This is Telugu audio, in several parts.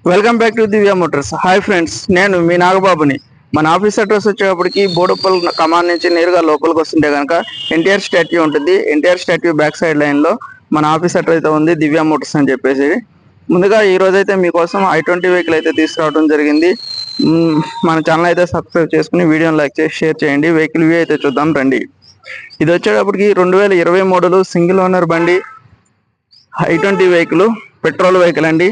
Welcome back to Divya Motors. Hi friends, నేను మీ నాగబాబుని. మన ఆఫీస్ అడ్రస్ వచ్చేటప్పటికి బోడుప్పల్ కమాన్ నుంచి నేరుగా లోపలికి వస్తుంటే కనుక ఎన్టీఆర్ స్టాట్యూ ఉంటుంది. ఎన్టీఆర్ స్టాట్యూ బ్యాక్ సైడ్ లైన్లో మన ఆఫీస్ అడ్రస్ అయితే ఉంది, దివ్య మోటార్స్ అని చెప్పేసి. ముందుగా ఈ రోజు అయితే మీకోసం i20 వెహికల్ అయితే తీసుకురావడం జరిగింది. మన ఛానల్ అయితే సబ్స్క్రైబ్ చేసుకుని వీడియోని లైక్ చేసి షేర్ చేయండి. వెహికల్ వ్యూ అయితే చూద్దాం రండి. ఇది వచ్చేటప్పటికి 2020 మోడల్ సింగిల్ ఓనర్ బండి, i20 వెహికల్, పెట్రోల్ వెహికల్ అండి.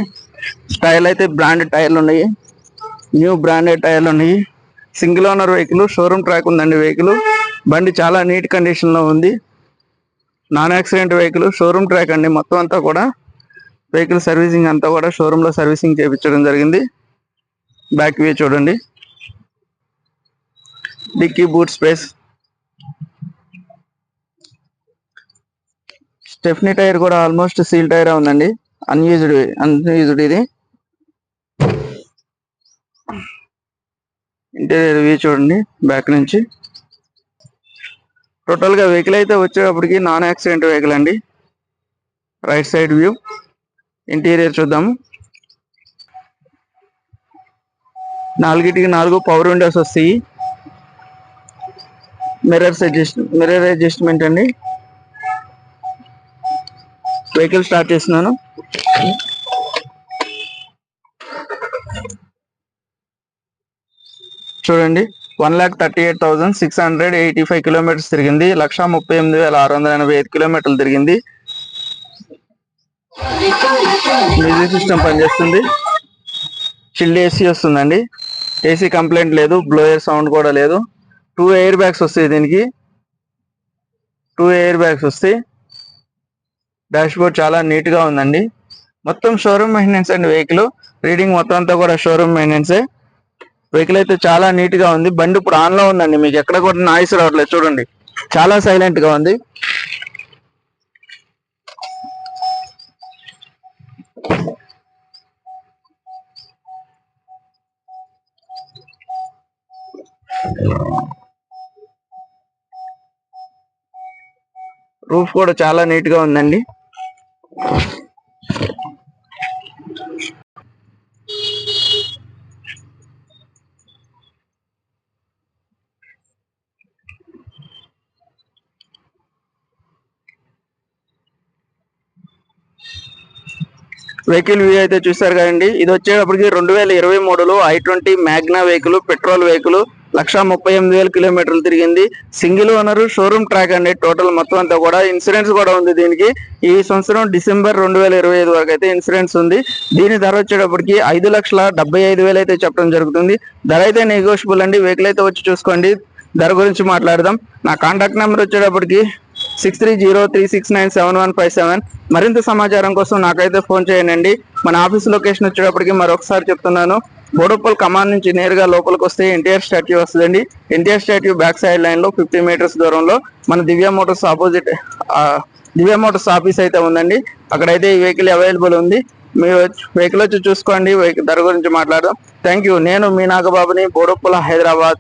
టైర్లు అయితే బ్రాండెడ్ టైర్లు ఉన్నాయి, న్యూ బ్రాండెడ్ టైర్లు ఉన్నాయి. Single owner vehicle, showroom track ఉందండి వెహికల్. బండి చాలా నీట్ కండిషన్లో ఉంది, non accident vehicle, showroom track అండి. మొత్తం అంతా కూడా వెహికల్ సర్వీసింగ్ అంతా కూడా షోరూంలో సర్వీసింగ్ చేయించడం జరిగింది. బ్యాక్ వ్యూ చూడండి, dicky boot space, stepney tyre కూడా ఆల్మోస్ట్ సీల్ టైర్ ఉందండి, అన్యూజ్డ్ ఇది. ఇంటీరియర్ వ్యూ చూడండి బ్యాక్ నుంచి. టోటల్ గా వెహికల్ అయితే వచ్చేటప్పటికి నాన్ యాక్సిడెంట్ వెహికల్ అండి. రైట్ సైడ్ వ్యూ, ఇంటీరియర్ చూద్దాము. 4 పవర్ విండోస్ వస్తాయి. మిర్రర్ అడ్జస్ట్మెంట్ అండి. వెహికల్ స్టార్ట్ చేస్తున్నాను. చూడండి, 1,38,685 కిలోమీటర్స్ తిరిగింది. 1,38,685 కిలోమీటర్లు తిరిగింది. మ్యూజిక్ సిస్టమ్ పనిచేస్తుంది. చిల్డ్ ఏసీ వస్తుందండి. ఏసీ కంప్లైంట్ లేదు, బ్లోయర్ సౌండ్ కూడా లేదు. 2 ఎయిర్ బ్యాగ్స్ వస్తాయి దీనికి, 2 ఎయిర్ బ్యాగ్స్ వస్తాయి. డాష్ బోర్డ్ చాలా నీట్ గా ఉందండి. మొత్తం షోరూమ్ మెయింటెనెన్స్ అండి. వెహికల్ రీడింగ్ మొత్తం అంతా కూడా షోరూమ్ మెయింటెనెన్సే. వెహికల్ అయితే చాలా నీట్ గా ఉంది. బండి ఇప్పుడు ఆన్ లో ఉందండి, మీకు ఎక్కడ కూడా నాయిస్ రావట్లేదు. చూడండి, చాలా సైలెంట్ గా ఉంది. రూఫ్ కూడా చాలా నీట్ గా ఉందండి. వెహికల్ వ్యూ అయితే చూసారు కదండి. ఇది వచ్చేటప్పటికి 2020 model i20 Magna vehicle, petrol vehicle. 1,38,000 కిలోమీటర్లు తిరిగింది. సింగిల్ ఓనర్, షోరూమ్ ట్రాక్ అండి. టోటల్ మొత్తం అంతా కూడా ఇన్సూరెన్స్ కూడా ఉంది దీనికి. ఈ సంవత్సరం డిసెంబర్ 2025 వరకు అయితే ఇన్సూరెన్స్ ఉంది. దీని ధర వచ్చేటప్పటికి 5,75,000 అయితే చెప్పడం జరుగుతుంది. ధర అయితే నెగోషియబుల్ అండి. వెహికల్ అయితే వచ్చి చూసుకోండి. ధర గురించి మాట్లాడదాం. నా కాంటాక్ట్ నెంబర్ వచ్చేటప్పటికి 6303697157. మరింత సమాచారం కోసం నాకైతే ఫోన్ చేయండి. మన ఆఫీస్ లొకేషన్ వచ్చేటప్పటికి మరొకసారి చెప్తున్నాను, బోడుప్పల్ కమాన్ నుంచి నేరుగా లోపలికి వస్తే ఎన్టీఆర్ స్టాట్యూ వస్తుందండి. NTR statue back side line లో 50 మీటర్స్ దూరంలో మన దివ్య మోటార్స్ ఆపోజిట్ దివ్య మోటార్స్ ఆఫీస్ అయితే ఉందండి. అక్కడైతే ఈ వెహికల్ అవైలబుల్ ఉంది. మీరు వెహికల్ వచ్చి చూసుకోండి. ధర గురించి మాట్లాడదాం. Thank you. నేను మీ నాగబాబుని, బోడుప్పల్, హైదరాబాద్.